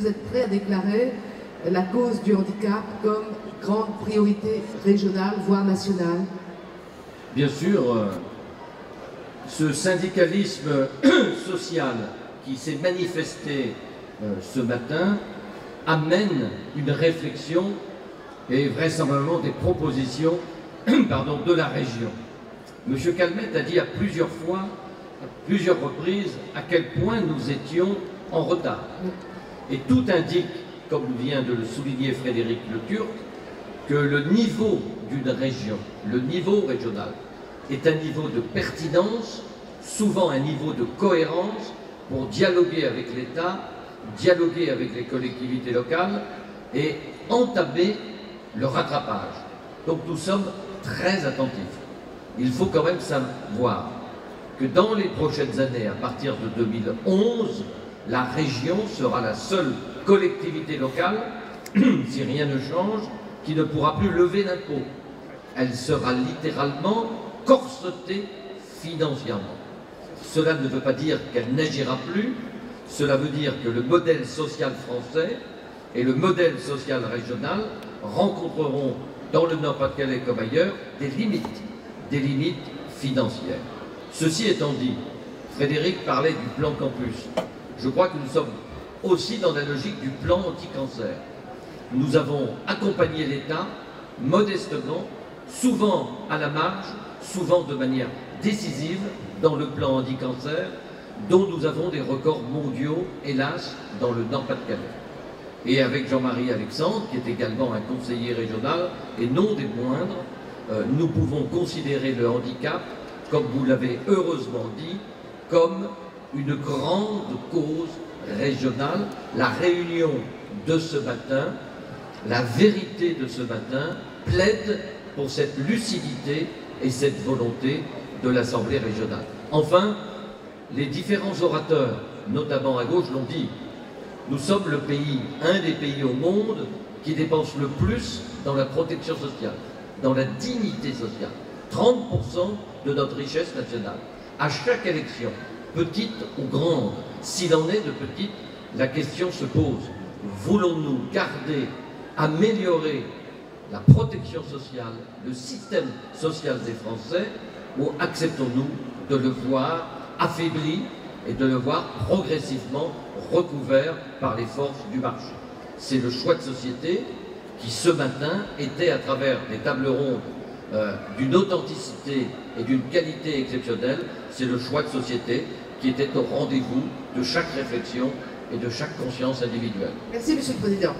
vous êtes prêt à déclarer la cause du handicap comme grande priorité régionale, voire nationale? Bien sûr, ce syndicalisme social qui s'est manifesté ce matin amène une réflexion et vraisemblablement des propositions de la région. M. Calmette a dit à plusieurs reprises, à quel point nous étions en retard. Et tout indique, comme vient de le souligner Frédéric Leturc, que le niveau d'une région, le niveau régional, est un niveau de pertinence, souvent un niveau de cohérence pour dialoguer avec l'État, dialoguer avec les collectivités locales et entamer le rattrapage. Donc nous sommes très attentifs. Il faut quand même savoir que dans les prochaines années, à partir de 2011, la région sera la seule collectivité locale, si rien ne change, qui ne pourra plus lever d'impôts. Elle sera littéralement corsetée financièrement. Cela ne veut pas dire qu'elle n'agira plus, cela veut dire que le modèle social français et le modèle social régional rencontreront, dans le Nord-Pas-de-Calais comme ailleurs, des limites financières. Ceci étant dit, Frédéric parlait du plan campus. Je crois que nous sommes aussi dans la logique du plan anti-cancer. Nous avons accompagné l'État modestement, souvent à la marge, souvent de manière décisive dans le plan anti-cancer, dont nous avons des records mondiaux, hélas, dans le Nord-Pas-de-Calais. Et avec Jean-Marie Alexandre, qui est également un conseiller régional, et non des moindres, nous pouvons considérer le handicap, comme vous l'avez heureusement dit, comme une grande cause régionale. La réunion de ce matin, la vérité de ce matin, plaide pour cette lucidité et cette volonté de l'Assemblée régionale. Enfin, les différents orateurs, notamment à gauche, l'ont dit. Nous sommes le pays, un des pays au monde qui dépense le plus dans la protection sociale, dans la dignité sociale. 30% de notre richesse nationale. À chaque élection, petite ou grande, s'il en est de petite, la question se pose. Voulons-nous garder, améliorer la protection sociale, le système social des Français, ou acceptons-nous de le voir affaibli et de le voir progressivement recouvert par les forces du marché? C'est le choix de société qui, ce matin, était à travers des tables rondes d'une authenticité et d'une qualité exceptionnelle. C'est le choix de société qui était au rendez-vous de chaque réflexion et de chaque conscience individuelle. Merci, Monsieur le Président.